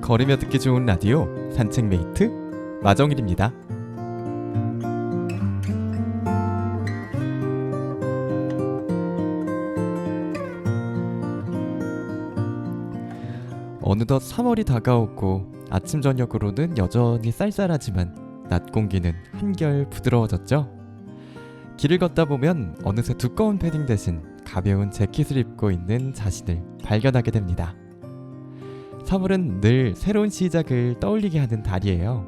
걸으며 듣기 좋은 라디오 산책메이트 마정일입니다. 어느덧 3월이 다가오고 아침 저녁으로는 여전히 쌀쌀하지만 낮 공기는 한결 부드러워졌죠. 길을 걷다 보면 어느새 두꺼운 패딩 대신 가벼운 재킷을 입고 있는 자신을 발견하게 됩니다. 3월은 늘 새로운 시작을 떠올리게 하는 달이에요.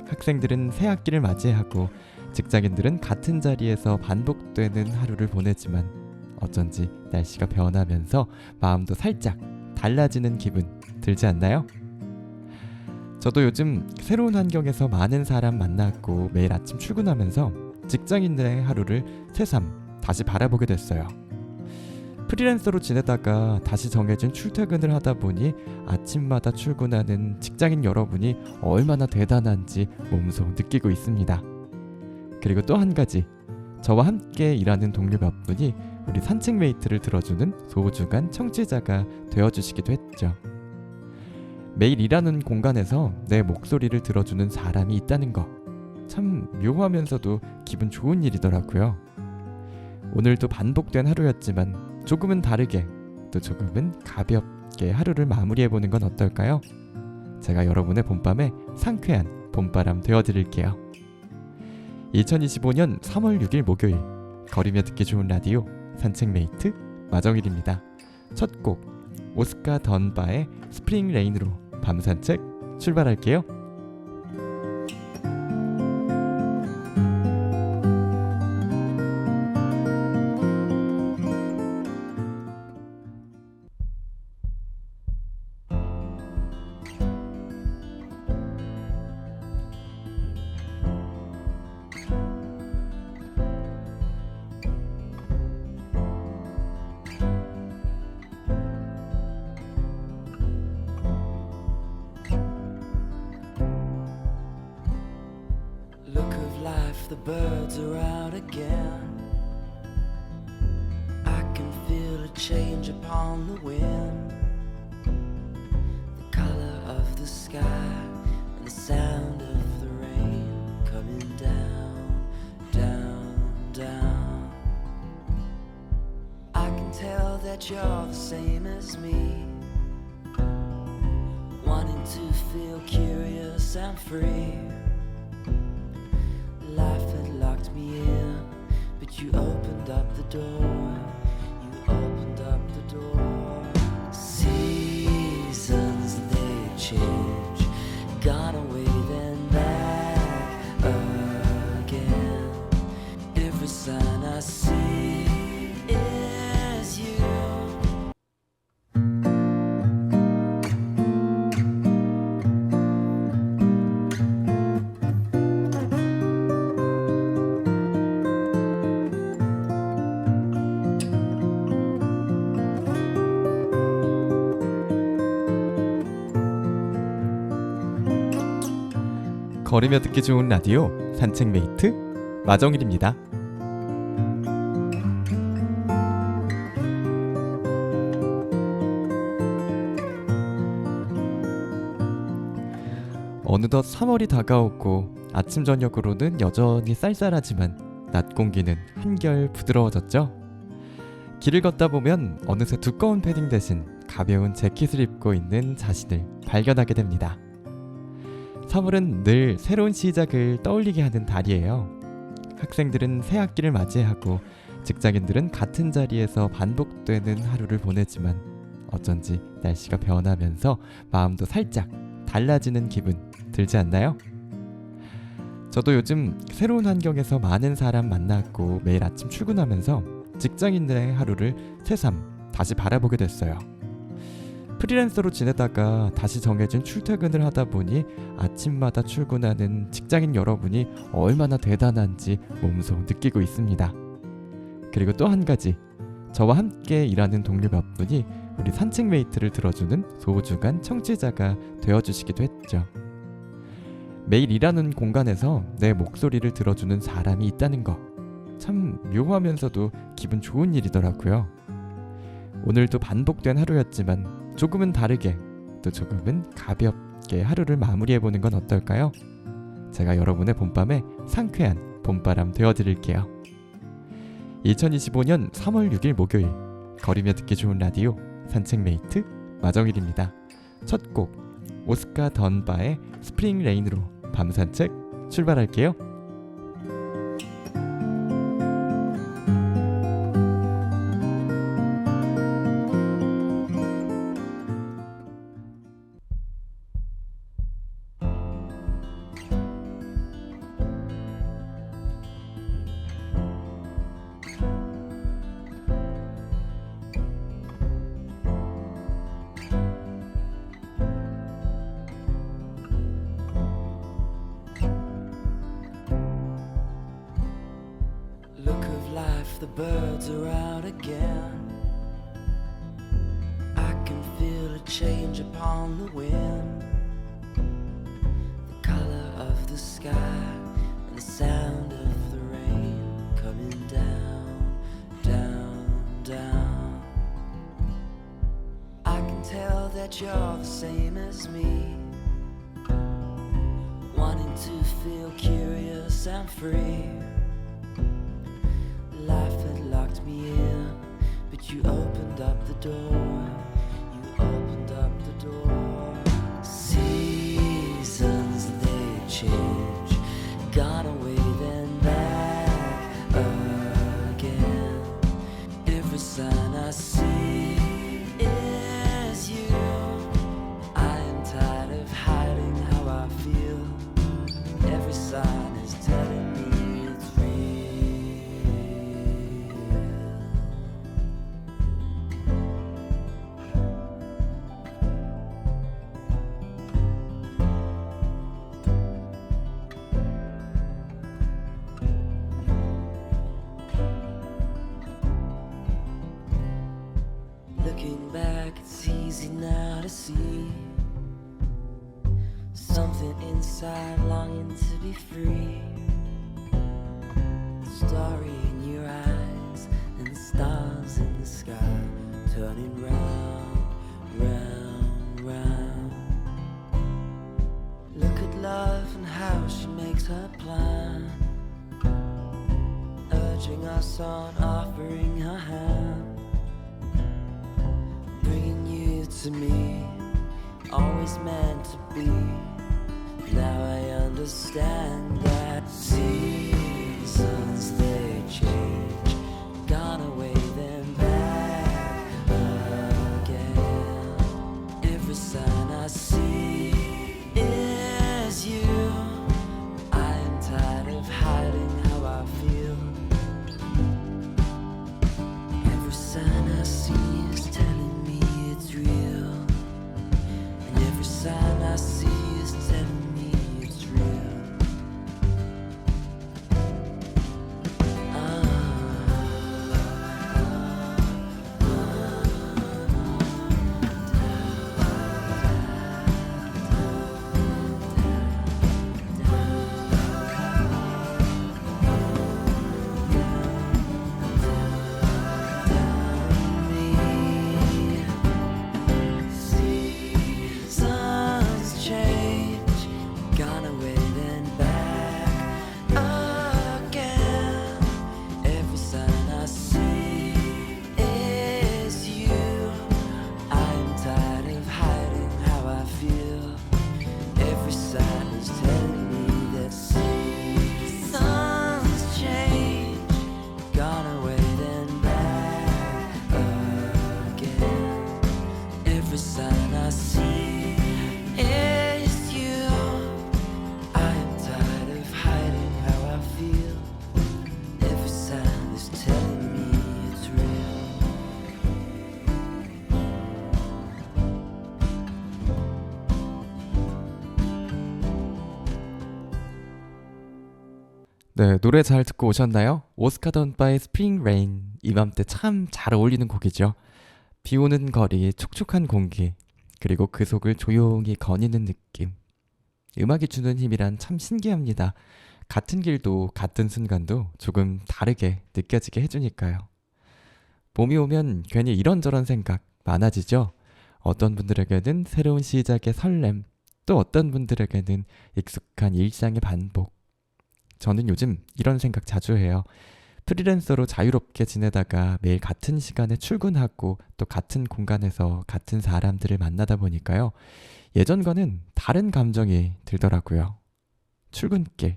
학생들은 새 학기를 맞이하고 직장인들은 같은 자리에서 반복되는 하루를 보내지만 어쩐지 날씨가 변하면서 마음도 살짝 달라지는 기분 들지 않나요? 저도 요즘 새로운 환경에서 많은 사람 만났고 매일 아침 출근하면서 직장인들의 하루를 새삼 다시 바라보게 됐어요. 프리랜서로 지내다가 다시 정해진 출퇴근을 하다 보니 아침마다 출근하는 직장인 여러분이 얼마나 대단한지 몸소 느끼고 있습니다. 그리고 또 한 가지, 저와 함께 일하는 동료 몇 분이 우리 산책메이트를 들어주는 소중한 청취자가 되어주시기도 했죠. 매일 일하는 공간에서 내 목소리를 들어주는 사람이 있다는 거 참 묘하면서도 기분 좋은 일이더라고요. 오늘도 반복된 하루였지만 조금은 다르게 또 조금은 가볍게 하루를 마무리해보는 건 어떨까요? 제가 여러분의 봄밤에 상쾌한 봄바람 되어드릴게요. 2025년 3월 6일 목요일 걸으며 듣기 좋은 라디오 산책메이트 마정일입니다. 첫 곡 오스카 던바의 스프링 레인으로 밤 산책 출발할게요. Look of life, the birds are out again. I can feel a change upon the wind. The color of the sky and the sound of the rain coming down, down, down. I can tell that you're the same as me, wanting to feel curious and free. Life had locked me in, but you opened up the door. You opened up the door. Seasons, they change, gone away then back again. Every sign I see is you. 걸으며 듣기 좋은 라디오 산책메이트 마정일입니다. 어느덧 3월이 다가오고 아침 저녁으로는 여전히 쌀쌀하지만 낮 공기는 한결 부드러워졌죠. 길을 걷다 보면 어느새 두꺼운 패딩 대신 가벼운 재킷을 입고 있는 자신을 발견하게 됩니다. 3월은 늘 새로운 시작을 떠올리게 하는 달이에요. 학생들은 새 학기를 맞이하고 직장인들은 같은 자리에서 반복되는 하루를 보내지만 어쩐지 날씨가 변하면서 마음도 살짝 달라지는 기분 들지 않나요? 저도 요즘 새로운 환경에서 많은 사람 만났고 매일 아침 출근하면서 직장인들의 하루를 새삼 다시 바라보게 됐어요. 프리랜서로 지내다가 다시 정해진 출퇴근을 하다 보니 아침마다 출근하는 직장인 여러분이 얼마나 대단한지 몸소 느끼고 있습니다. 그리고 또 한 가지, 저와 함께 일하는 동료 몇 분이 우리 산책메이트를 들어주는 소중한 청취자가 되어주시기도 했죠. 매일 일하는 공간에서 내 목소리를 들어주는 사람이 있다는 거 참 묘하면서도 기분 좋은 일이더라고요. 오늘도 반복된 하루였지만 조금은 다르게 또 조금은 가볍게 함께 하루를 마무리해보는 건 어떨까요? 제가 여러분의 봄밤에 상쾌한 봄바람 되어드릴게요. 2025년 3월 6일 목요일, 거리며 듣기 좋은 라디오 산책메이트 마정일입니다. 첫 곡 오스카 던바의 스프링 레인으로 밤 산책 출발할게요. Look of life, the birds are out again. I can feel a change upon the wind. The color of the sky and the sound of the rain coming down, down, down. I can tell that you're the same as me, wanting to feel curious and free. Life had locked me in, but you opened up the door. You opened up the door. Seasons, they change, gone away then back again. Every sign I see is you. I am tired of hiding how I feel. Every sign is telling me it's real. Looking back, it's easy now to see something inside longing to be free. The story in your eyes and the stars in the sky turning round, round, round. Look at love and how she makes her plan, urging us on, offering her hand, bringing you to me, always meant to be. Now I understand that seasons, they change, gone away then back again. Every sign I see is you. I am tired of hiding how I feel. Every sign I see is telling me it's real, and every sign I see is telling me it's real. Seasons change, gone away then back again. Every sign I see is you. I'm tired of hiding how I feel. Every sign is telling me that seasons change, gone away then back again. Every sign I see is you. I am tired of hiding how I feel. Every sign is telling me it's real. 네, 노래 잘 듣고 오셨나요? 오스카 던바의 스프링 레인, 이맘때 참 잘 어울리는 곡이죠. 비 오는 거리, 촉촉한 공기, 그리고 그 속을 조용히 거니는 느낌. 음악이 주는 힘이란 참 신기합니다. 같은 길도 같은 순간도 조금 다르게 느껴지게 해주니까요. 봄이 오면 괜히 이런저런 생각 많아지죠. 어떤 분들에게는 새로운 시작의 설렘, 또 어떤 분들에게는 익숙한 일상의 반복. 저는 요즘 이런 생각 자주 해요. 프리랜서로 자유롭게 지내다가 매일 같은 시간에 출근하고 또 같은 공간에서 같은 사람들을 만나다 보니까요. 예전과는 다른 감정이 들더라고요. 출근길.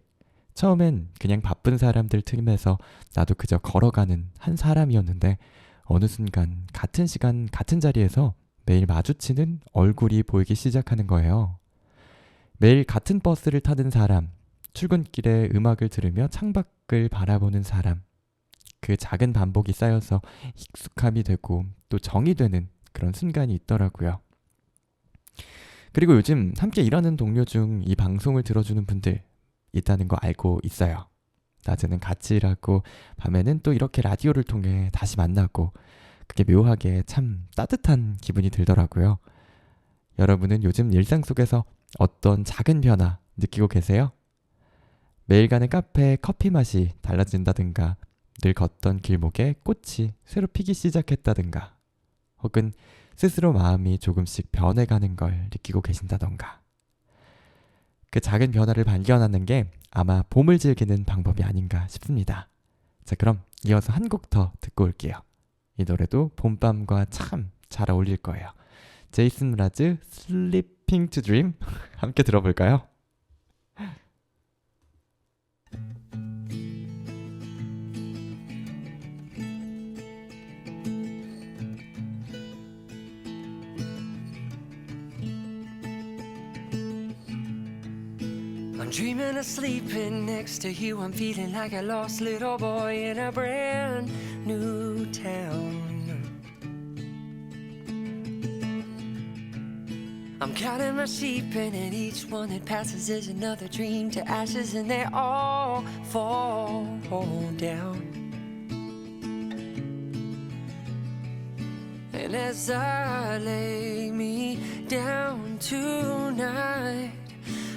처음엔 그냥 바쁜 사람들 틈에서 나도 그저 걸어가는 한 사람이었는데 어느 순간 같은 시간 같은 자리에서 매일 마주치는 얼굴이 보이기 시작하는 거예요. 매일 같은 버스를 타는 사람, 출근길에 음악을 들으며 창밖을 바라보는 사람, 그 작은 반복이 쌓여서 익숙함이 되고 또 정이 되는 그런 순간이 있더라고요. 그리고 요즘 함께 일하는 동료 중 이 방송을 들어주는 분들 있다는 거 알고 있어요. 낮에는 같이 일하고 밤에는 또 이렇게 라디오를 통해 다시 만나고 그게 묘하게 참 따뜻한 기분이 들더라고요. 여러분은 요즘 일상 속에서 어떤 작은 변화 느끼고 계세요? 매일 가는 카페에 커피 맛이 달라진다든가 늘 걷던 길목에 꽃이 새로 피기 시작했다든가 혹은 스스로 마음이 조금씩 변해가는 걸 느끼고 계신다던가 그 작은 변화를 발견하는 게 아마 봄을 즐기는 방법이 아닌가 싶습니다. 자, 그럼 이어서 한 곡 더 듣고 올게요. 이 노래도 봄밤과 참 잘 어울릴 거예요. 제이슨 무라즈 Sleeping to Dream 함께 들어볼까요? I'm dreaming of sleeping next to you. I'm feeling like a lost little boy in a brand new town. I'm counting my sheep and each one that passes is another dream to ashes and they all fall down. And as I lay me down tonight,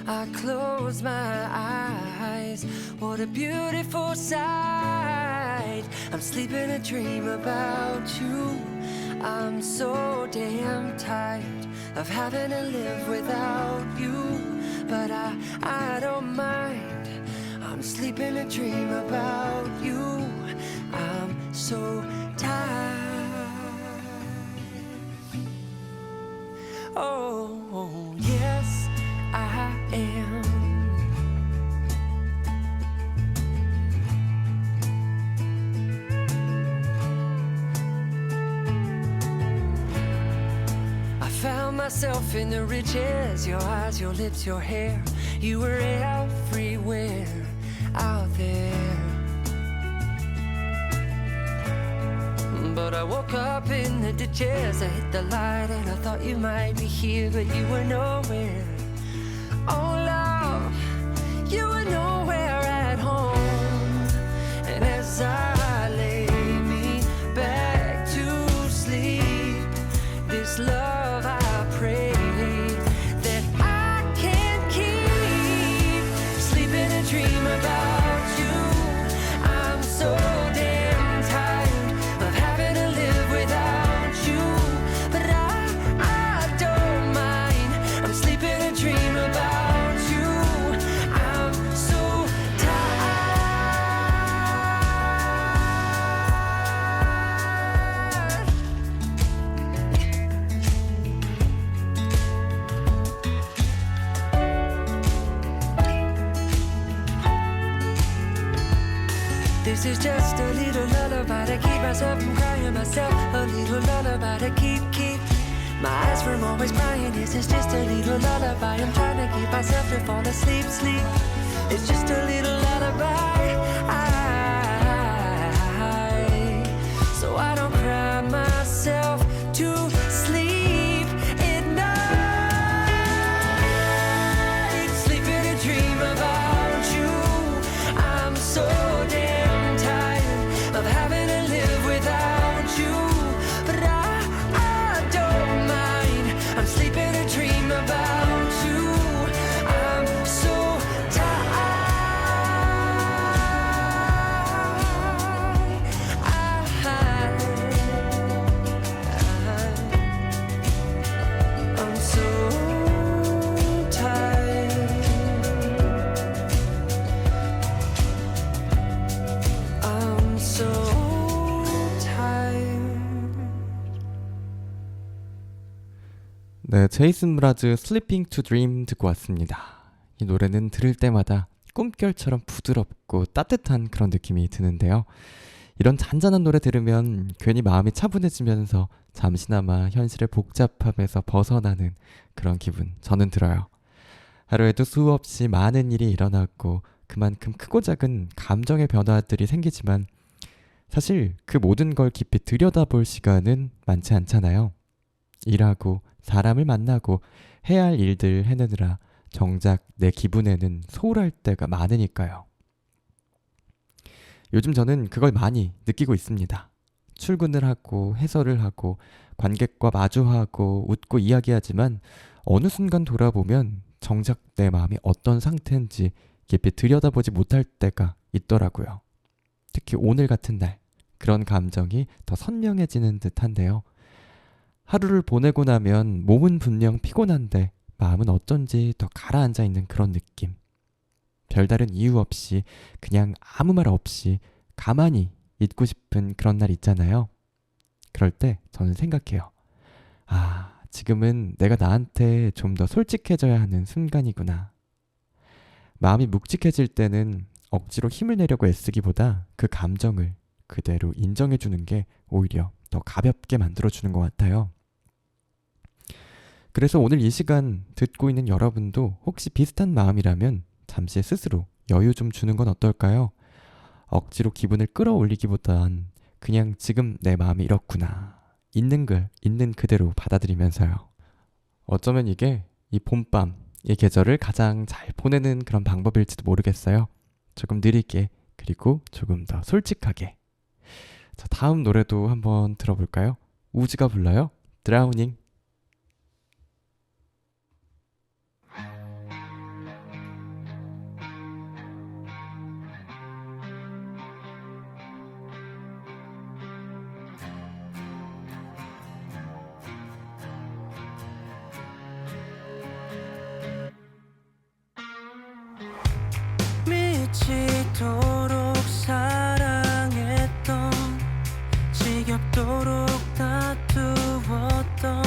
I close my eyes. What a beautiful sight. I'm sleeping a dream about you. I'm so damn tired of having to live without you, but I don't mind. I'm sleeping a dream about you. I'm so tired. Oh, yes, I am. I found myself in the riches, your eyes, your lips, your hair. You were everywhere out there. But I woke up in the ditches, I hit the light and I thought you might be here, but you were nowhere. Oh love, you were nowhere at home. And as I lay me back to sleep, this love I pray that I can keep. Sleeping a dream about you. I'm so damn tired of having to live without you, but I don't mind. I'm sleeping a dream about you. I'm so tired. This is just a little lullaby to keep myself from crying myself. A little lullaby to keep my eyes from always crying. This is just a little lullaby. I'm trying to keep myself to fall asleep, sleep. It's just a little lullaby. So I don't cry myself to sleep at night. Sleeping a dream about you. I'm so damn tired of having to live without you, but I don't mind. I'm sleeping a dream about you. I'm so tired. 네, 제이슨 무라즈 Sleeping to Dream 듣고 왔습니다. 이 노래는 들을 때마다 꿈결처럼 부드럽고 따뜻한 그런 느낌이 드는데요. 이런 잔잔한 노래 들으면 괜히 마음이 차분해지면서 잠시나마 현실의 복잡함에서 벗어나는 그런 기분 저는 들어요. 하루에도 수없이 많은 일이 일어나고 그만큼 크고 작은 감정의 변화들이 생기지만 사실 그 모든 걸 깊이 들여다볼 시간은 많지 않잖아요. 일하고 사람을 만나고 해야 할 일들 해내느라 정작 내 기분에는 소홀할 때가 많으니까요. 요즘 저는 그걸 많이 느끼고 있습니다. 출근을 하고 해설을 하고 관객과 마주하고 웃고 이야기하지만 어느 순간 돌아보면 정작 내 마음이 어떤 상태인지 깊이 들여다보지 못할 때가 있더라고요. 특히 오늘 같은 날 그런 감정이 더 선명해지는 듯한데요. 하루를 보내고 나면 몸은 분명 피곤한데 마음은 어쩐지 더 가라앉아 있는 그런 느낌. 별다른 이유 없이 그냥 아무 말 없이 가만히 있고 싶은 그런 날 있잖아요. 그럴 때 저는 생각해요. 아, 지금은 내가 나한테 좀 더 솔직해져야 하는 순간이구나. 마음이 묵직해질 때는 억지로 힘을 내려고 애쓰기보다 그 감정을 그대로 인정해주는 게 오히려 더 가볍게 만들어주는 것 같아요. 그래서 오늘 이 시간 듣고 있는 여러분도 혹시 비슷한 마음이라면 잠시 스스로 여유 좀 주는 건 어떨까요? 억지로 기분을 끌어올리기보단 그냥 지금 내 마음이 이렇구나. 있는 걸 있는 그대로 받아들이면서요. 어쩌면 이게 이 봄밤, 이 계절을 가장 잘 보내는 그런 방법일지도 모르겠어요. 조금 느리게 그리고 조금 더 솔직하게. 자, 다음 노래도 한번 들어볼까요? 우즈가 불러요. 드라우닝. 미치도록 사랑했던 지겹도록 다투었던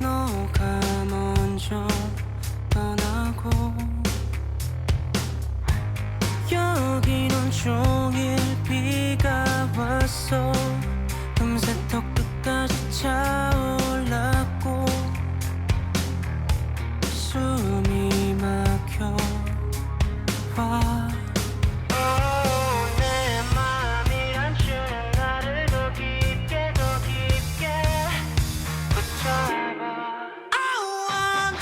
너가 먼저 떠나고 여긴 온종일 비가 왔어. 금세 턱 끝까지 차올랐고 숨이 막혀 내 맘이 감추는 나를 더 깊게 붙잡아. I want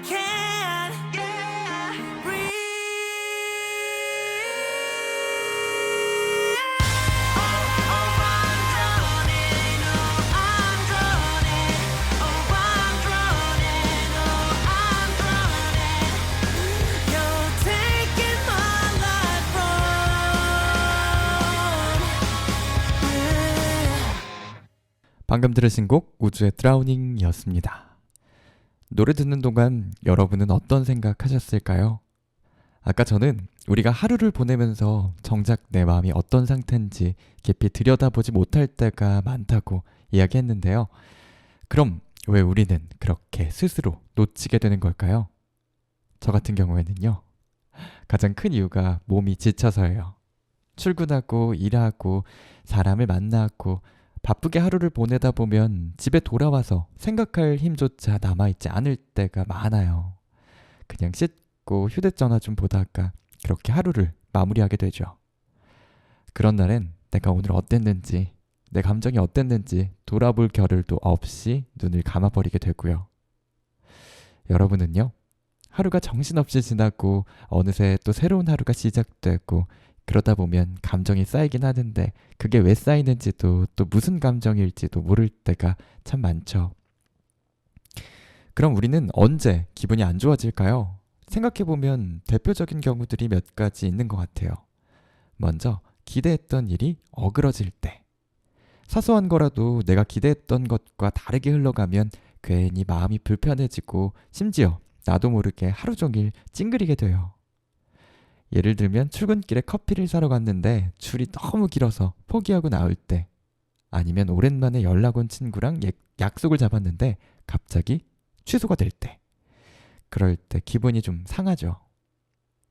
can't breathe. Oh, I'm drowning. Oh, I'm drowning. Oh, I'm drowning. Oh, I'm drowning. You're taking my life from me. 방금 들으신 곡 우주의 드라우닝이었습니다. 노래 듣는 동안 여러분은 어떤 생각하셨을까요? 아까 저는 우리가 하루를 보내면서 정작 내 마음이 어떤 상태인지 깊이 들여다보지 못할 때가 많다고 이야기했는데요. 그럼 왜 우리는 그렇게 스스로 놓치게 되는 걸까요? 저 같은 경우에는요. 가장 큰 이유가 몸이 지쳐서예요. 출근하고 일하고 사람을 만나고 바쁘게 하루를 보내다 보면 집에 돌아와서 생각할 힘조차 남아있지 않을 때가 많아요. 그냥 씻고 휴대전화 좀 보다가 그렇게 하루를 마무리하게 되죠. 그런 날엔 내가 오늘 어땠는지, 내 감정이 어땠는지 돌아볼 겨를도 없이 눈을 감아버리게 되고요. 여러분은요? 하루가 정신없이 지나고 어느새 또 새로운 하루가 시작되고 그러다 보면 감정이 쌓이긴 하는데 그게 왜 쌓이는지도 또 무슨 감정일지도 모를 때가 참 많죠. 그럼 우리는 언제 기분이 안 좋아질까요? 생각해보면 대표적인 경우들이 몇 가지 있는 것 같아요. 먼저 기대했던 일이 어그러질 때. 사소한 거라도 내가 기대했던 것과 다르게 흘러가면 괜히 마음이 불편해지고 심지어 나도 모르게 하루 종일 찡그리게 돼요. 예를 들면 출근길에 커피를 사러 갔는데 줄이 너무 길어서 포기하고 나올 때, 아니면 오랜만에 연락 온 친구랑 약속을 잡았는데 갑자기 취소가 될 때, 그럴 때 기분이 좀 상하죠.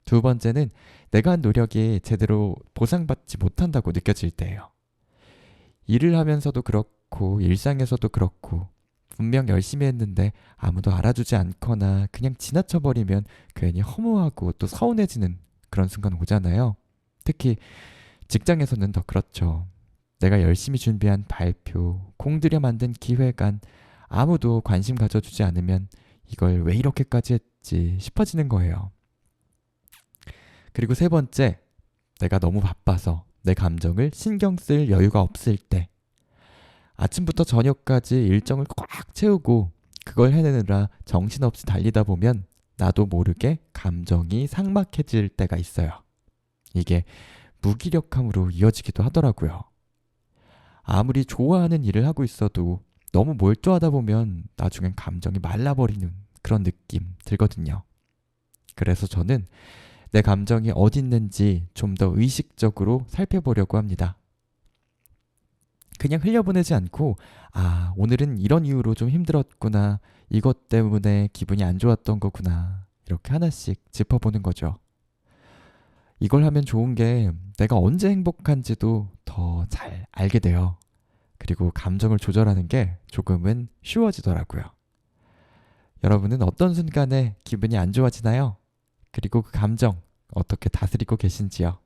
두 번째는 내가 한 노력이 제대로 보상받지 못한다고 느껴질 때예요. 일을 하면서도 그렇고 일상에서도 그렇고 분명 열심히 했는데 아무도 알아주지 않거나 그냥 지나쳐버리면 괜히 허무하고 또 서운해지는 그런 순간 오잖아요. 특히 직장에서는 더 그렇죠. 내가 열심히 준비한 발표, 공들여 만든 기획안 아무도 관심 가져주지 않으면 이걸 왜 이렇게까지 했지 싶어지는 거예요. 그리고 세 번째, 내가 너무 바빠서 내 감정을 신경 쓸 여유가 없을 때. 아침부터 저녁까지 일정을 꽉 채우고 그걸 해내느라 정신없이 달리다 보면 나도 모르게 감정이 삭막해질 때가 있어요. 이게 무기력함으로 이어지기도 하더라고요. 아무리 좋아하는 일을 하고 있어도 너무 몰두하다 보면 나중엔 감정이 말라버리는 그런 느낌 들거든요. 그래서 저는 내 감정이 어디 있는지 좀 더 의식적으로 살펴보려고 합니다. 그냥 흘려보내지 않고 오늘은 이런 이유로 좀 힘들었구나, 이것 때문에 기분이 안 좋았던 거구나, 이렇게 하나씩 짚어보는 거죠. 이걸 하면 좋은 게 내가 언제 행복한지도 더 잘 알게 돼요. 그리고 감정을 조절하는 게 조금은 쉬워지더라고요. 여러분은 어떤 순간에 기분이 안 좋아지나요? 그리고 그 감정 어떻게 다스리고 계신지요?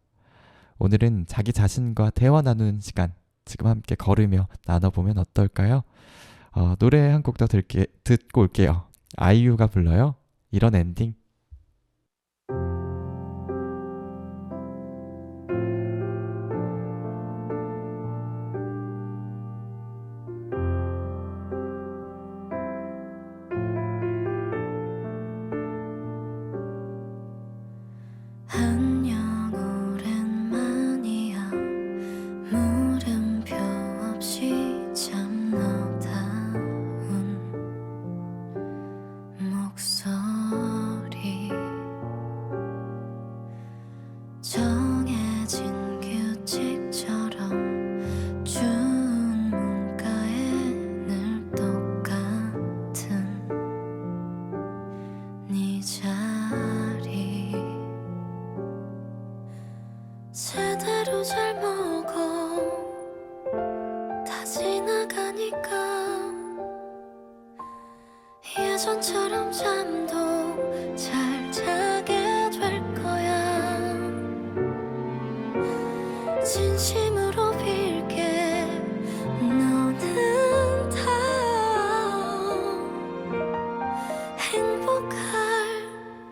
오늘은 자기 자신과 대화 나누는 시간 지금 함께 걸으며 나눠보면 어떨까요? 노래 한 곡 더 듣고 올게요. 아이유가 불러요. 이런 엔딩. 안녕 오랜만이야 물음표 없이 참 너다운 목소리 정해진 규칙처럼 준 문가에 늘 똑같은 네 자리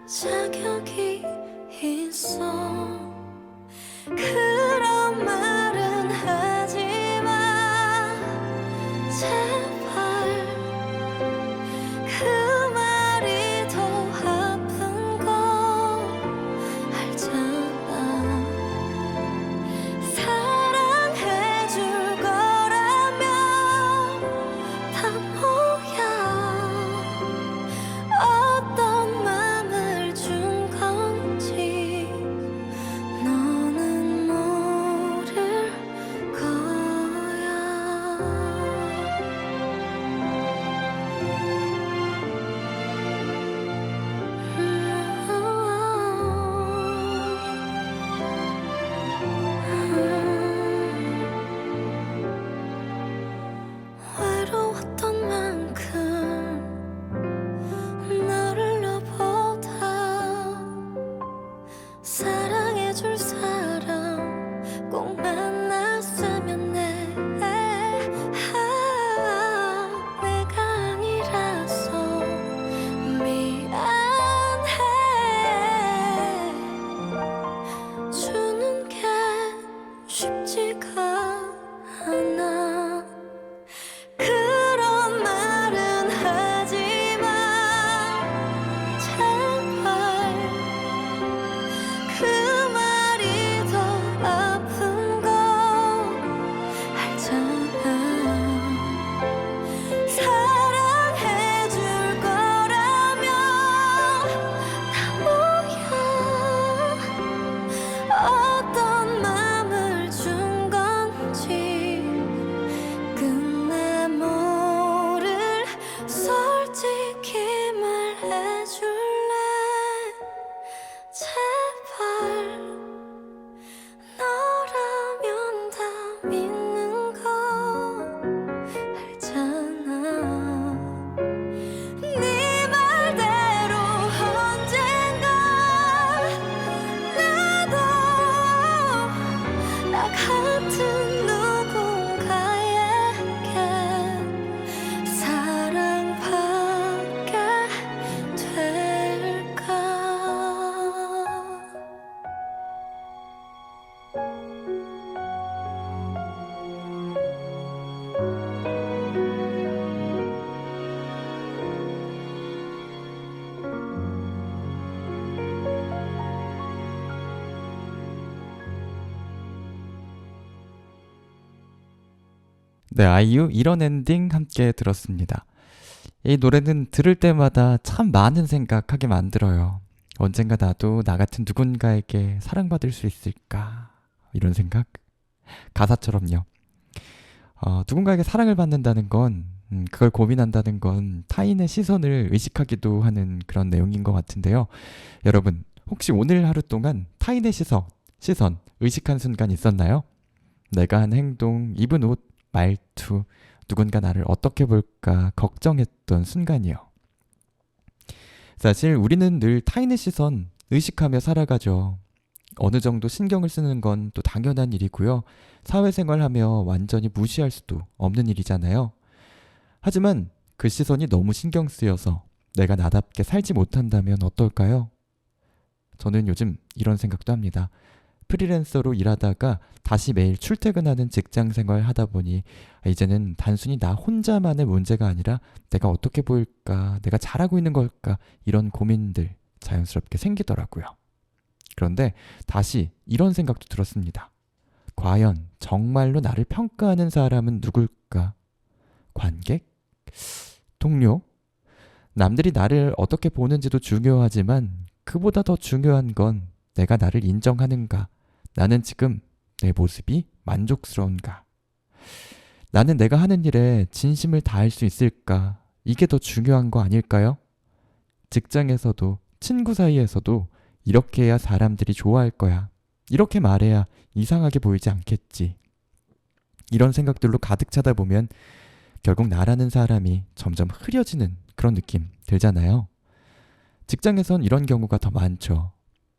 자격이 있어. 그런 말은 하지마 제발. 그 말이 더 아픈 거 알잖아. 사랑해줄 거라면 다 뭐야. 어떤 맘을 준 건지 너는 모를 거야. 외로웠던 만큼 너를 너보다 사랑해줄 사람 꼭 만났으면 해. 내가 아니라서 미안해. 주는 게 쉽지가 않아. 그런 말은 하지마 제발. 그 말이 더 아픈 거 알잖아. 사랑해줄 거라면 다 뭐야. 어떤 맘을 준 건지 끝내 모를. 솔직히 말해줄래 제발. 너라면 다 믿는 거 알잖아. 네 말대로 언젠가 나도 나 같은 누군가에게 사랑받게 될까. 네, 아이유 이런 엔딩 함께 들었습니다. 이 노래는 들을 때마다 참 많은 생각하게 만들어요. 언젠가 나도 나 같은 누군가에게 사랑받을 수 있을까? 이런 생각? 가사처럼요. 누군가에게 사랑을 받는다는 건, 그걸 고민한다는 건 타인의 시선을 의식하기도 하는 그런 내용인 것 같은데요. 여러분, 혹시 오늘 하루 동안 타인의 시선 의식한 순간 있었나요? 내가 한 행동, 입은 옷, 말투, 누군가 나를 어떻게 볼까 걱정했던 순간이요. 사실 우리는 늘 타인의 시선 의식하며 살아가죠. 어느 정도 신경을 쓰는 건 또 당연한 일이고요. 사회생활하며 완전히 무시할 수도 없는 일이잖아요. 하지만 그 시선이 너무 신경 쓰여서 내가 나답게 살지 못한다면 어떨까요? 저는 요즘 이런 생각도 합니다. 프리랜서로 일하다가 다시 매일 출퇴근하는 직장 생활 하다 보니 이제는 단순히 나 혼자만의 문제가 아니라 내가 어떻게 보일까, 내가 잘하고 있는 걸까, 이런 고민들 자연스럽게 생기더라고요. 그런데 다시 이런 생각도 들었습니다. 과연 정말로 나를 평가하는 사람은 누굴까? 관객? 동료? 남들이 나를 어떻게 보는지도 중요하지만 그보다 더 중요한 건 내가 나를 인정하는가? 나는 지금 내 모습이 만족스러운가? 나는 내가 하는 일에 진심을 다할 수 있을까? 이게 더 중요한 거 아닐까요? 직장에서도 친구 사이에서도 이렇게 해야 사람들이 좋아할 거야. 이렇게 말해야 이상하게 보이지 않겠지. 이런 생각들로 가득 차다 보면 결국 나라는 사람이 점점 흐려지는 그런 느낌 들잖아요. 직장에선 이런 경우가 더 많죠.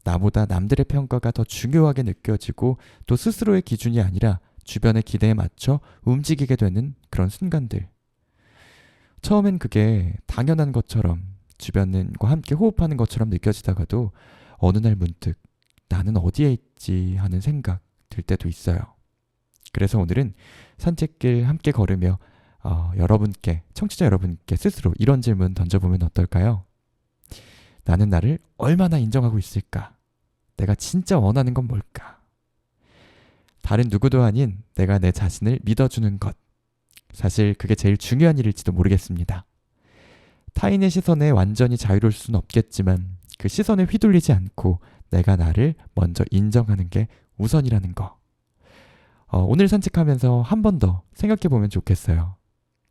나보다 남들의 평가가 더 중요하게 느껴지고 또 스스로의 기준이 아니라 주변의 기대에 맞춰 움직이게 되는 그런 순간들. 처음엔 그게 당연한 것처럼 주변과 함께 호흡하는 것처럼 느껴지다가도 어느 날 문득 나는 어디에 있지 하는 생각 들 때도 있어요. 그래서 오늘은 산책길 함께 걸으며 여러분께, 청취자 여러분께 스스로 이런 질문 던져보면 어떨까요? 나는 나를 얼마나 인정하고 있을까? 내가 진짜 원하는 건 뭘까? 다른 누구도 아닌 내가 내 자신을 믿어주는 것. 사실 그게 제일 중요한 일일지도 모르겠습니다. 타인의 시선에 완전히 자유로울 수는 없겠지만 그 시선에 휘둘리지 않고 내가 나를 먼저 인정하는 게 우선이라는 거. 오늘 산책하면서 한 번 더 생각해보면 좋겠어요.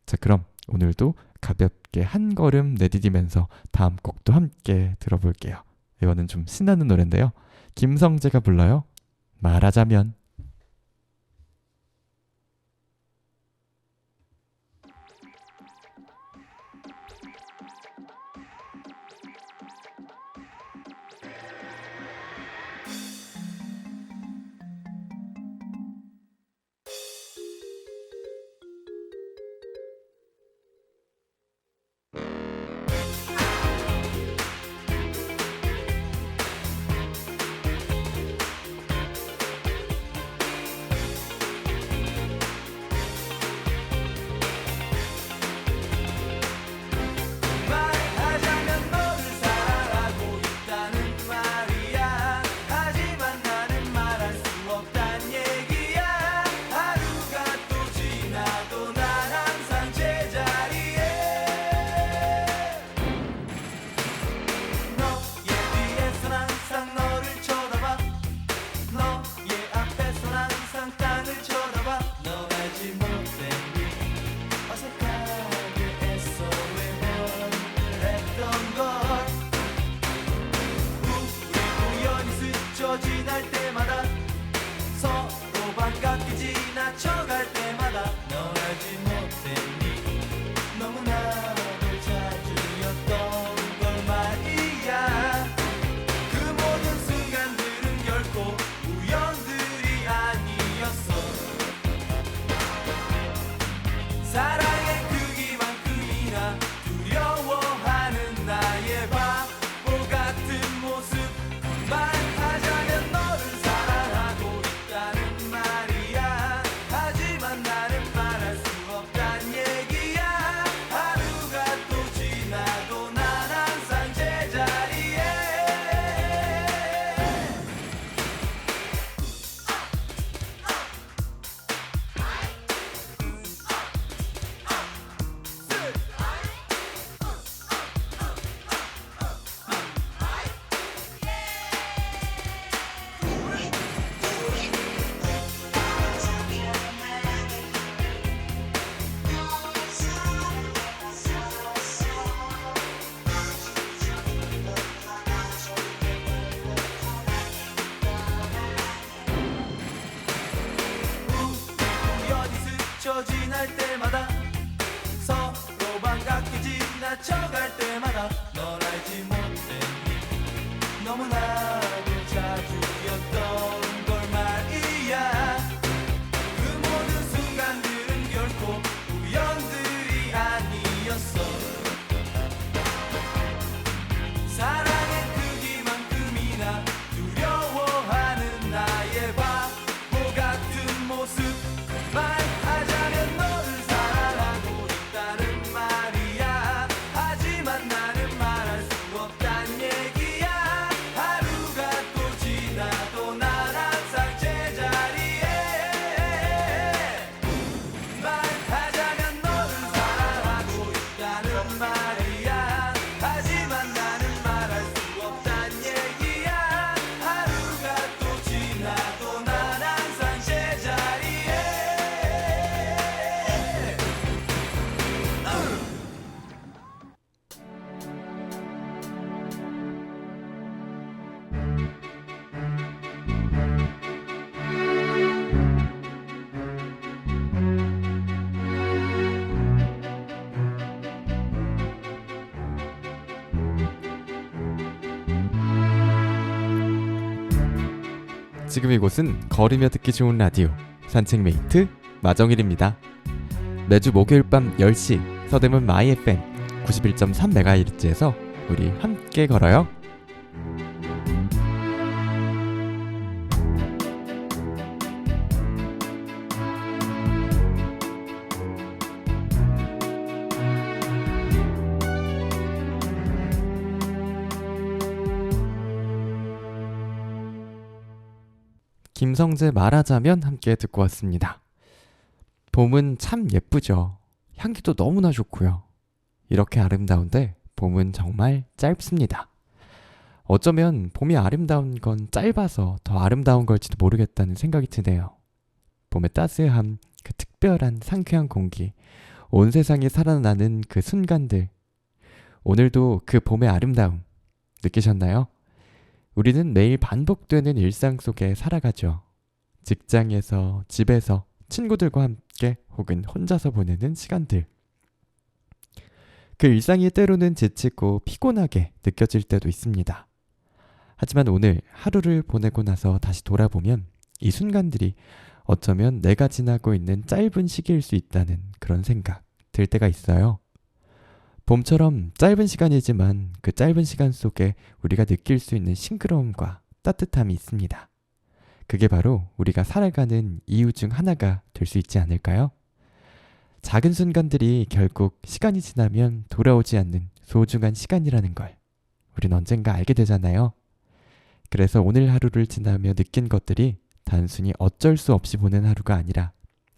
자, 그럼 오늘도 가볍게 한 걸음 내디디면서 다음 곡도 함께 들어볼게요. 이거는 좀 신나는 노래인데요. 김성재가 불러요. 말하자면. 말하자면 너를 사랑하고 있다는 말이야. 하지만 나는 말할 수 없단 얘기야. 하루가 또 지나도 난 항상 제자리에. 너의 뒤에선 항상 너를 쳐다봐. 너의 앞에선 항상 땅을 쳐다봐. 너 알지 못했니? 어색하게 애써 외면했던 걸. 우리 우연히 스쳐 지날 때마다 서로 반갑게 지나쳐갈 때마다 너 알지 못했니? 너무나도 자주였던 걸 말이야. 그 모든 순간들은 결코 우연들이 아니었어. 사랑의 크기만큼이나 두려워하는 나의 바보 같은 모습. 말하자면 너를 사랑하고 있다는 말이야. 하지만 나는 말할 수 없단 얘기야. 하루가 또 지나도 난 항상 제자리에. 우연히 스쳐 지날 때마다 서로 반갑게 지나쳐갈 때마다 널 알지 못했니? 너무나도 자주였던 걸 말이야. 그 모든 순간들은 결코 우연들이 아니었어. 사랑의 크기만큼이나 두려워하는 나의 바보 같은 모습. 말하자면 너를 사랑하고 있다는 말이야. 하지만 나는 말할 수 없단 얘기야. 하루가 또 지나도 난 항상 제자리에. 말하자면 너를 사랑하고 있다는 말이야. 하지만 나는 말할 수 없단 얘기야. 하루가 또 지나도 난 항상 제자리에. 지금 이곳은 걸으며 듣기 좋은 라디오 산책메이트 마정일입니다. 매주 목요일 밤 10시 서대문 마이 FM 91.3MHz에서 우리 함께 걸어요. 김성재 말하자면 함께 듣고 왔습니다. 봄은 참 예쁘죠. 향기도 너무나 좋고요. 이렇게 아름다운데 봄은 정말 짧습니다. 어쩌면 봄이 아름다운 건 짧아서 더 아름다운 걸지도 모르겠다는 생각이 드네요. 봄의 따스함, 그 특별한 상쾌한 공기, 온 세상이 살아나는 그 순간들. 오늘도 그 봄의 아름다움 느끼셨나요? 우리는 매일 반복되는 일상 속에 살아가죠. 직장에서, 집에서, 친구들과 함께 혹은 혼자서 보내는 시간들. 그 일상이 때로는 지치고 피곤하게 느껴질 때도 있습니다. 하지만 오늘 하루를 보내고 나서 다시 돌아보면 이 순간들이 어쩌면 내가 지나고 있는 짧은 시기일 수 있다는 그런 생각 들 때가 있어요. 봄처럼 짧은 시간이지만 그 짧은 시간 속에 우리가 느낄 수 있는 싱그러움과 따뜻함이 있습니다. 그게 바로 우리가 살아가는 이유 중 하나가 될 수 있지 않을까요? 작은 순간들이 결국 시간이 지나면 돌아오지 않는 소중한 시간이라는 걸 우린 언젠가 알게 되잖아요. 그래서 오늘 하루를 지나며 느낀 것들이 단순히 어쩔 수 없이 보낸 하루가 아니라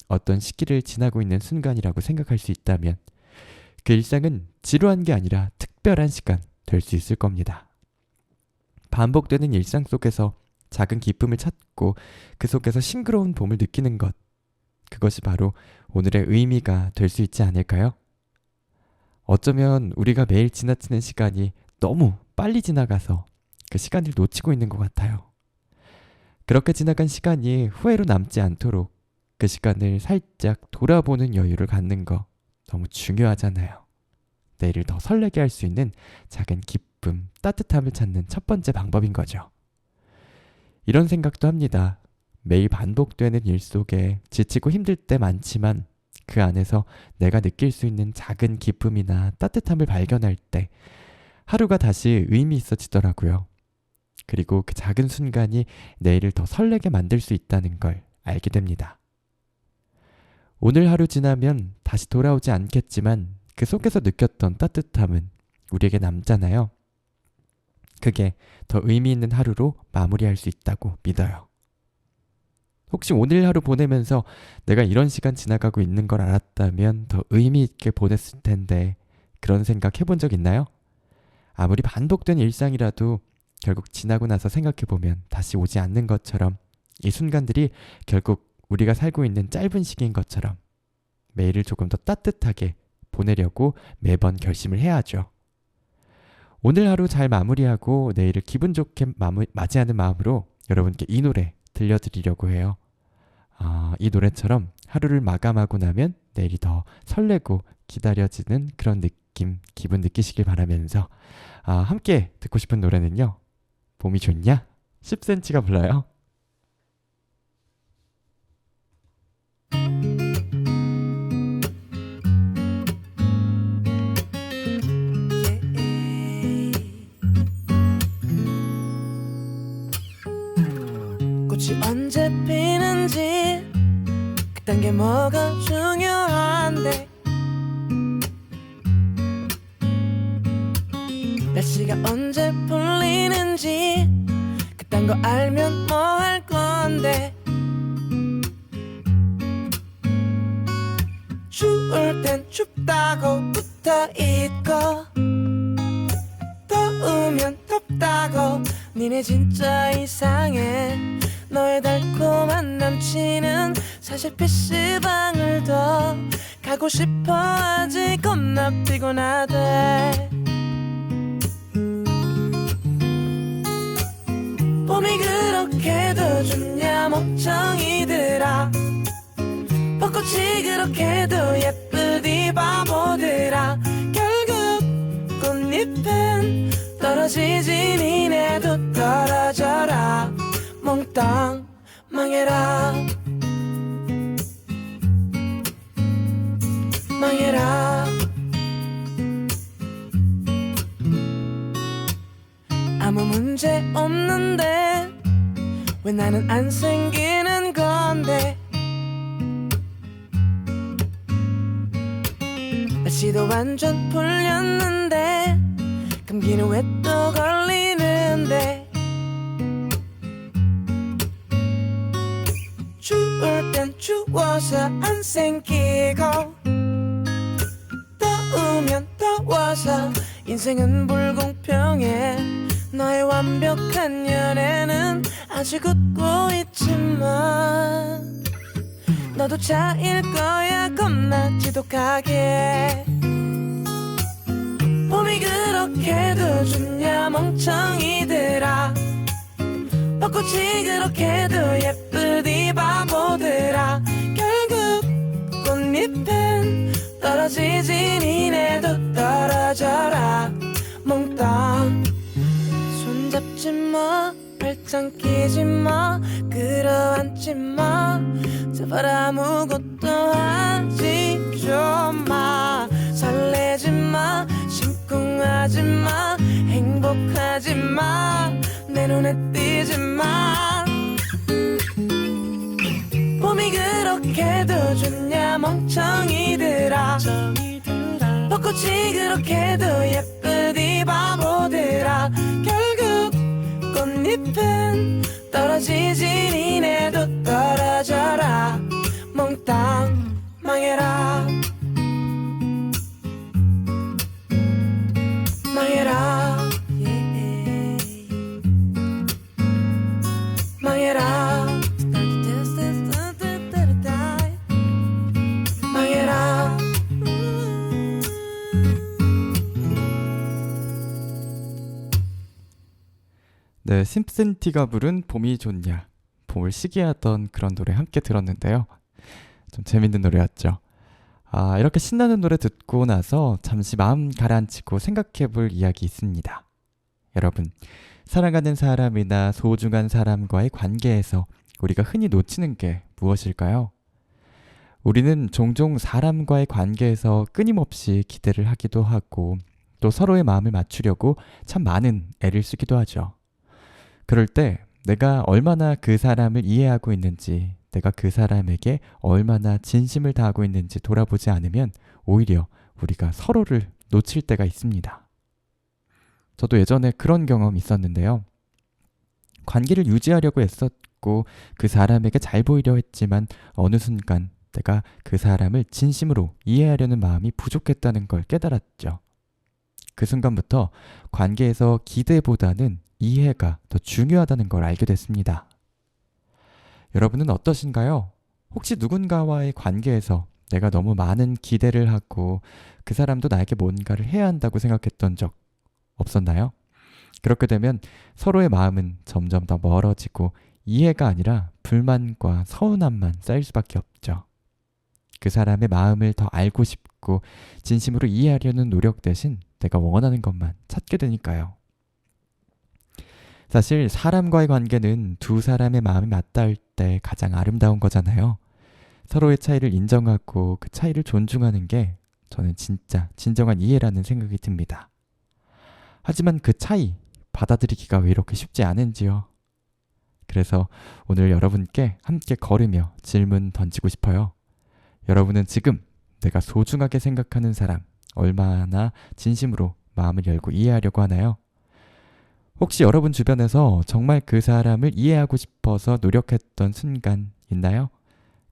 어떤 시기를 지나고 있는 순간이라고 생각할 수 있다면 그 일상은 지루한 게 아니라 특별한 시간 될 수 있을 겁니다. 반복되는 일상 속에서 작은 기쁨을 찾고 그 속에서 싱그러운 봄을 느끼는 것, 그것이 바로 오늘의 의미가 될 수 있지 않을까요? 어쩌면 우리가 매일 지나치는 시간이 너무 빨리 지나가서 그 시간을 놓치고 있는 것 같아요. 그렇게 지나간 시간이 후회로 남지 않도록 그 시간을 살짝 돌아보는 여유를 갖는 거 너무 중요하잖아요. 내일을 더 설레게 할 수 있는 작은 기쁨, 따뜻함을 찾는 첫 번째 방법인 거죠. 이런 생각도 합니다. 매일 반복되는 일 속에 지치고 힘들 때 많지만 그 안에서 내가 느낄 수 있는 작은 기쁨이나 따뜻함을 발견할 때 하루가 다시 의미 있어지더라고요. 그리고 그 작은 순간이 내일을 더 설레게 만들 수 있다는 걸 알게 됩니다. 오늘 하루 지나면 다시 돌아오지 않겠지만 그 속에서 느꼈던 따뜻함은 우리에게 남잖아요. 그게 더 의미 있는 하루로 마무리할 수 있다고 믿어요. 혹시 오늘 하루 보내면서 내가 이런 시간 지나가고 있는 걸 알았다면 더 의미 있게 보냈을 텐데 그런 생각 해본 적 있나요? 아무리 반복된 일상이라도 결국 지나고 나서 생각해보면 다시 오지 않는 것처럼 이 순간들이 결국 우리가 살고 있는 짧은 시기인 것처럼 매일을 조금 더 따뜻하게 보내려고 매번 결심을 해야죠. 오늘 하루 잘 마무리하고 내일을 기분 좋게 맞이하는 마음으로 여러분께 이 노래 들려드리려고 해요. 이 노래처럼 하루를 마감하고 나면 내일이 더 설레고 기다려지는 그런 느낌, 기분 느끼시길 바라면서 함께 듣고 싶은 노래는요. 봄이 좋냐? 10cm가 불러요. 꽃이 언제 피는지 그딴 게 뭐가 중요한데 날씨가 언제 풀리는지 그딴 거 알면 뭐 할 건데 추울 땐 춥다고 붙어 있고 더우면 덥다고 니네 진짜 이상해 너의 달콤한 남친은 사실 PC방을 더 가고 싶어 하지 겁나 피곤하대 봄이 그렇게도 좋냐 멍청이들아 벚꽃이 그렇게도 예쁘디 바보들아 결국 꽃잎은 떨어지지 니네도 떨어져라 몽땅 망해라 망해라 아무 문제 없는데 왜 나는 안 생기는 건데 날씨도 완전 풀렸는데 감기는 왜 또 걸리는데 추울 땐 추워서 안 생기고 더우면 더워서 인생은 불공평해 너의 완벽한 연애는 아직 웃고 있지만 너도 차일 거야 겁나 지독하게 봄이 그렇게도 좋냐 멍청이들아 벚꽃이 그렇게도 예쁘디 바보들아 결국 꽃잎은 떨어지지 니네도 떨어져라 몽땅 손잡지 마 팔짱 끼지 마 끌어안지 마 제발 아무것도 하지 좀 마 설레지 마 심쿵하지 마 행복하지 마 내 눈에 띄지 마 봄이 그렇게도 좋냐 멍청이들아 벚꽃이 그렇게도 예쁘디 바보들아 결국 꽃잎은 떨어지지 니네도 떨어져라 몽땅 망해라 망해라 망해라 망해라 네, 심슨티가 부른 봄이 좋냐, 봄을 시기하던 그런 노래 함께 들었는데요. 좀 재밌는 노래였죠. 이렇게 신나는 노래 듣고 나서 잠시 마음 가라앉히고 생각해볼 이야기 있습니다. 여러분, 사랑하는 사람이나 소중한 사람과의 관계에서 우리가 흔히 놓치는 게 무엇일까요? 우리는 종종 사람과의 관계에서 끊임없이 기대를 하기도 하고 또 서로의 마음을 맞추려고 참 많은 애를 쓰기도 하죠. 그럴 때 내가 얼마나 그 사람을 이해하고 있는지, 내가 그 사람에게 얼마나 진심을 다하고 있는지 돌아보지 않으면 오히려 우리가 서로를 놓칠 때가 있습니다. 저도 예전에 그런 경험이 있었는데요. 관계를 유지하려고 애썼고 그 사람에게 잘 보이려 했지만 어느 순간 내가 그 사람을 진심으로 이해하려는 마음이 부족했다는 걸 깨달았죠. 그 순간부터 관계에서 기대보다는 이해가 더 중요하다는 걸 알게 됐습니다. 여러분은 어떠신가요? 혹시 누군가와의 관계에서 내가 너무 많은 기대를 하고 그 사람도 나에게 뭔가를 해야 한다고 생각했던 적 없었나요? 그렇게 되면 서로의 마음은 점점 더 멀어지고 이해가 아니라 불만과 서운함만 쌓일 수밖에 없죠. 그 사람의 마음을 더 알고 싶고 진심으로 이해하려는 노력 대신 내가 원하는 것만 찾게 되니까요. 사실 사람과의 관계는 두 사람의 마음이 맞닿을 때 가장 아름다운 거잖아요. 서로의 차이를 인정하고 그 차이를 존중하는 게 저는 진짜 진정한 이해라는 생각이 듭니다. 하지만 그 차이 받아들이기가 왜 이렇게 쉽지 않은지요. 그래서 오늘 여러분께 함께 걸으며 질문 던지고 싶어요. 여러분은 지금 내가 소중하게 생각하는 사람 얼마나 진심으로 마음을 열고 이해하려고 하나요? 혹시 여러분 주변에서 정말 그 사람을 이해하고 싶어서 노력했던 순간 있나요?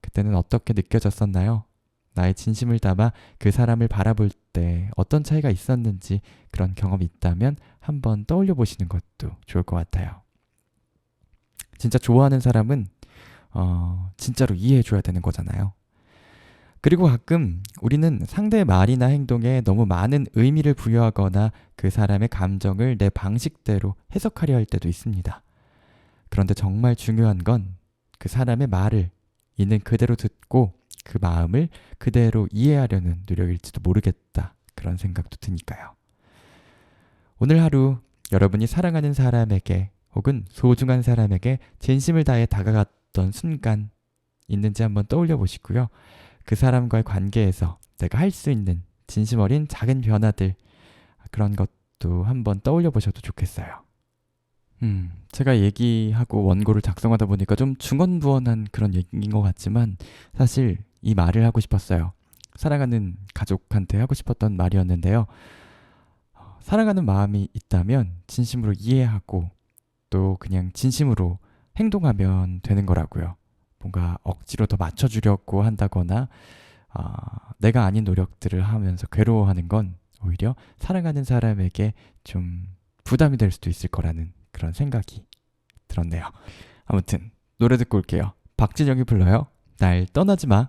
그때는 어떻게 느껴졌었나요? 나의 진심을 담아 그 사람을 바라볼 때 어떤 차이가 있었는지 그런 경험이 있다면 한번 떠올려 보시는 것도 좋을 것 같아요. 진짜 좋아하는 사람은 진짜로 이해해 줘야 되는 거잖아요. 그리고 가끔 우리는 상대의 말이나 행동에 너무 많은 의미를 부여하거나 그 사람의 감정을 내 방식대로 해석하려 할 때도 있습니다. 그런데 정말 중요한 건 그 사람의 말을 있는 그대로 듣고 그 마음을 그대로 이해하려는 노력일지도 모르겠다. 그런 생각도 드니까요. 오늘 하루 여러분이 사랑하는 사람에게 혹은 소중한 사람에게 진심을 다해 다가갔던 순간 있는지 한번 떠올려 보시고요. 그 사람과의 관계에서 내가 할 수 있는 진심 어린 작은 변화들 그런 것도 한번 떠올려 보셔도 좋겠어요. 제가 얘기하고 원고를 작성하다 보니까 좀 중언부언한 그런 얘기인 것 같지만 사실 이 말을 하고 싶었어요. 사랑하는 가족한테 하고 싶었던 말이었는데요. 사랑하는 마음이 있다면 진심으로 이해하고 또 그냥 진심으로 행동하면 되는 거라고요. 뭔가 억지로 더 맞춰주려고 한다거나 내가 아닌 노력들을 하면서 괴로워하는 건 오히려 사랑하는 사람에게 좀 부담이 될 수도 있을 거라는 그런 생각이 들었네요. 아무튼 노래 듣고 올게요. 박진영이 불러요. 날 떠나지 마.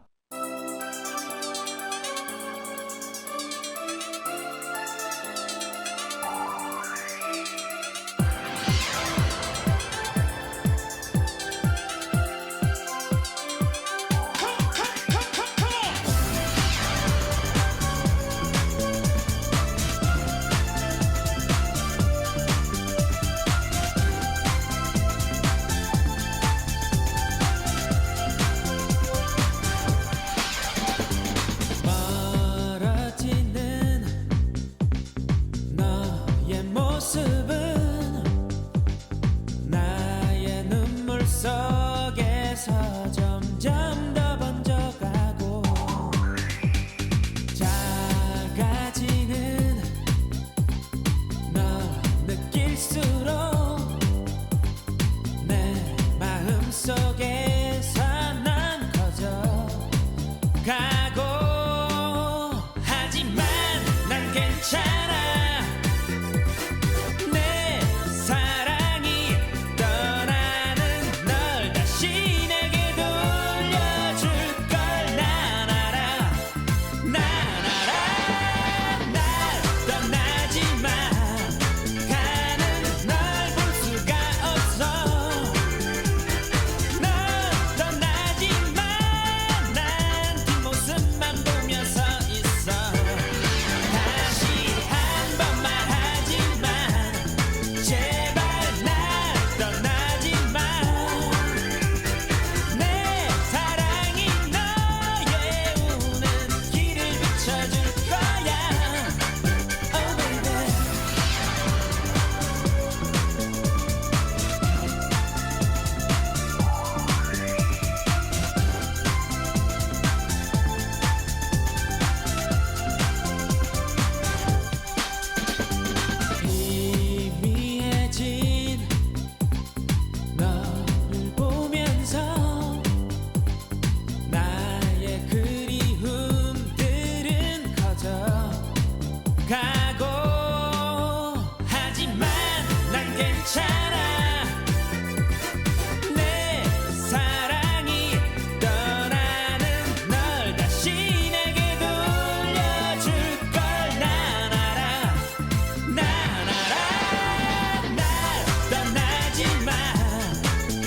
멀어지는 너의 모습은 나의 눈물 속에서 점점 더 번져가고 작아지는 너 느낄수록 내 마음속에서 난 커져 가고 하지만 난 괜찮아 내 사랑이 떠나는 널 다시 내게 돌려줄 걸 난 알아 날 떠나지 마 가는 널 볼 수가 없어 널 떠나지 마 난 뒷모습만 보며 서 있어 다시 한 번 말하지만 제발 날 떠나지 마 내 사랑이 너의 우는 길을 비춰줄 거야 Oh baby 희미해진 너를 보면서 나의 그리움들은 커져 가고 하지만 난 괜찮아 내 사랑이 떠나는 널 다시 내게 돌려줄 걸 난 알아 날 떠나지 마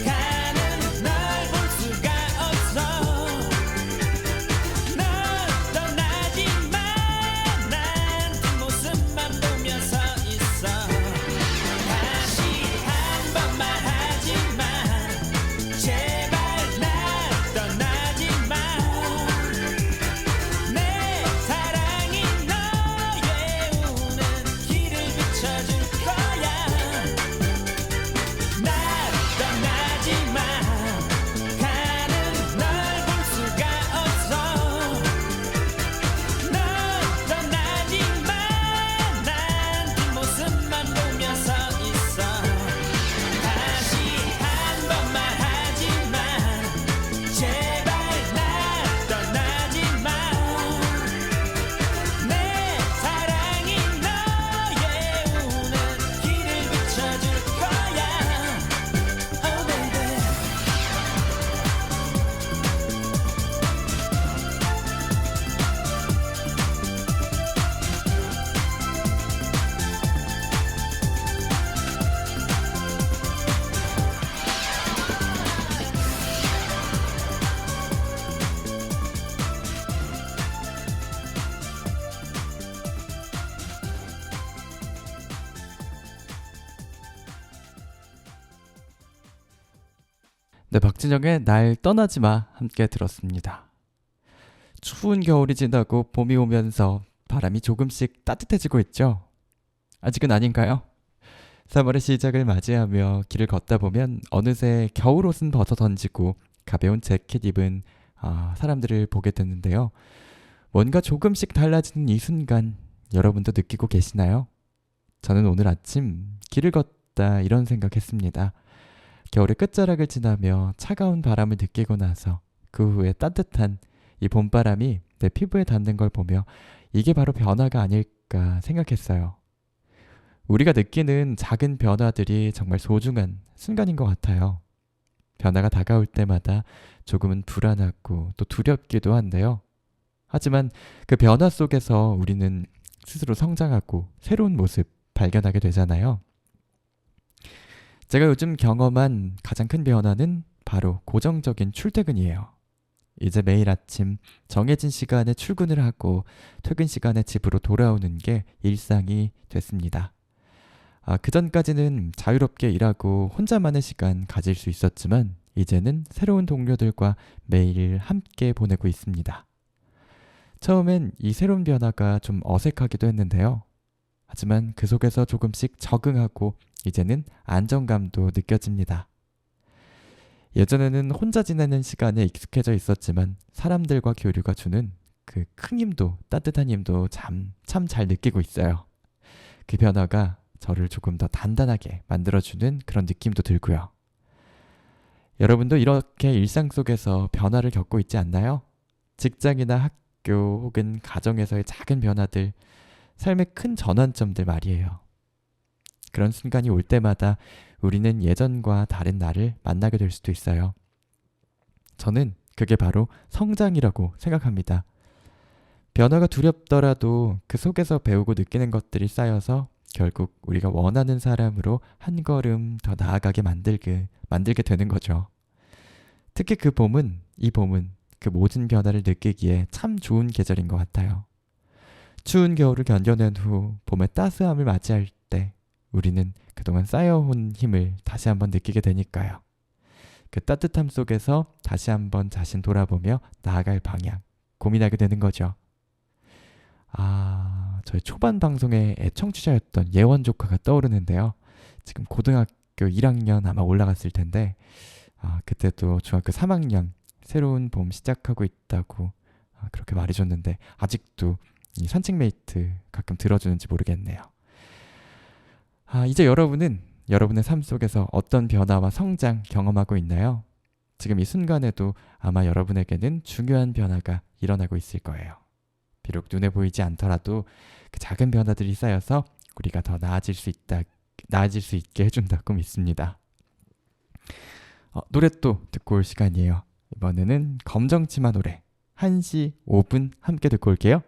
가는 널 볼 수가 없어 널 떠나지 마 난 뒷모습만 보며 서 있어 다시 한 번 말하지만 제발 날 떠나지 마 내 사랑이 너의 우는 길을 비춰줄 거야 날 떠나지 마 가는 널 볼 수가 없어 널 떠나지 마 난 뒷모습만 보며 서 있어 다시 한 번 말하지만 제발 날 떠나지 마 내 사랑이 너의 우는 길을 비춰줄 거야 Oh baby 네, 박진영의 날 떠나지 마 함께 들었습니다. 추운 겨울이 지나고 봄이 오면서 바람이 조금씩 따뜻해지고 있죠. 아직은 아닌가요? 3월의 시작을 맞이하며 길을 걷다 보면 어느새 겨울 옷은 벗어 던지고 가벼운 재킷 입은 사람들을 보게 됐는데요. 뭔가 조금씩 달라지는 이 순간 여러분도 느끼고 계시나요? 저는 오늘 아침 길을 걷다 이런 생각했습니다. 겨울의 끝자락을 지나며 차가운 바람을 느끼고 나서 그 후에 따뜻한 이 봄바람이 내 피부에 닿는 걸 보며 이게 바로 변화가 아닐까 생각했어요. 우리가 느끼는 작은 변화들이 정말 소중한 순간인 것 같아요. 변화가 다가올 때마다 조금은 불안하고 또 두렵기도 한데요. 하지만 그 변화 속에서 우리는 스스로 성장하고 새로운 모습 발견하게 되잖아요. 제가 요즘 경험한 가장 큰 변화는 바로 고정적인 출퇴근이에요. 이제 매일 아침 정해진 시간에 출근을 하고 퇴근 시간에 집으로 돌아오는 게 일상이 됐습니다. 그전까지는 자유롭게 일하고 혼자만의 시간 가질 수 있었지만 이제는 새로운 동료들과 매일 함께 보내고 있습니다. 처음엔 이 새로운 변화가 좀 어색하기도 했는데요. 하지만 그 속에서 조금씩 적응하고 이제는 안정감도 느껴집니다. 예전에는 혼자 지내는 시간에 익숙해져 있었지만 사람들과 교류가 주는 그 큰 힘도 따뜻한 힘도 참 잘 느끼고 있어요. 그 변화가 저를 조금 더 단단하게 만들어주는 그런 느낌도 들고요. 여러분도 이렇게 일상 속에서 변화를 겪고 있지 않나요? 직장이나 학교 혹은 가정에서의 작은 변화들, 삶의 큰 전환점들 말이에요. 그런 순간이 올 때마다 우리는 예전과 다른 나를 만나게 될 수도 있어요. 저는 그게 바로 성장이라고 생각합니다. 변화가 두렵더라도 그 속에서 배우고 느끼는 것들이 쌓여서 결국 우리가 원하는 사람으로 한 걸음 더 나아가게 만들게 되는 거죠. 특히 이 봄은 그 모든 변화를 느끼기에 참 좋은 계절인 것 같아요. 추운 겨울을 견뎌낸 후 봄의 따스함을 맞이할 때 우리는 그동안 쌓여온 힘을 다시 한번 느끼게 되니까요. 그 따뜻함 속에서 다시 한번 자신 돌아보며 나아갈 방향 고민하게 되는 거죠. 저희 초반 방송의 애청취자였던 예원 조카가 떠오르는데요. 지금 고등학교 1학년 아마 올라갔을 텐데 그때도 중학교 3학년 새로운 봄 시작하고 있다고 그렇게 말해줬는데 아직도 이 산책 메이트 가끔 들어주는지 모르겠네요. 이제 여러분은 여러분의 삶 속에서 어떤 변화와 성장 경험하고 있나요? 지금 이 순간에도 아마 여러분에게는 중요한 변화가 일어나고 있을 거예요. 비록 눈에 보이지 않더라도 그 작은 변화들이 쌓여서 우리가 더 나아질 수 있게 해준다고 믿습니다. 노래 또 듣고 올 시간이에요. 이번에는 검정치마 노래 1시 5분 함께 듣고 올게요.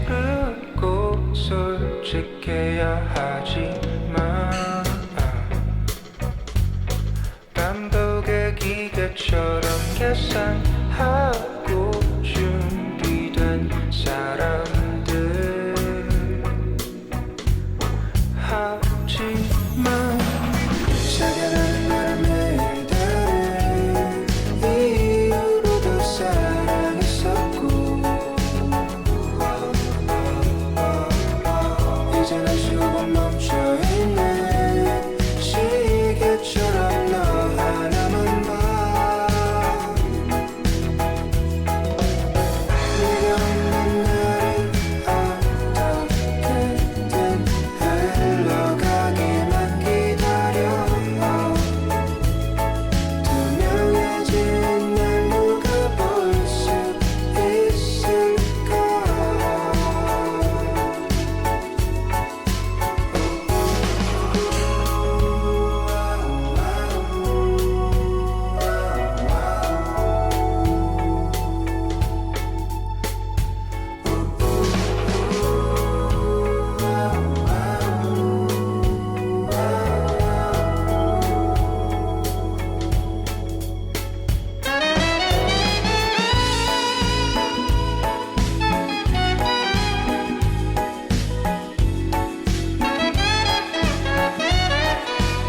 서투르고 솔직해야 하지만 반복의 기계처럼 계산하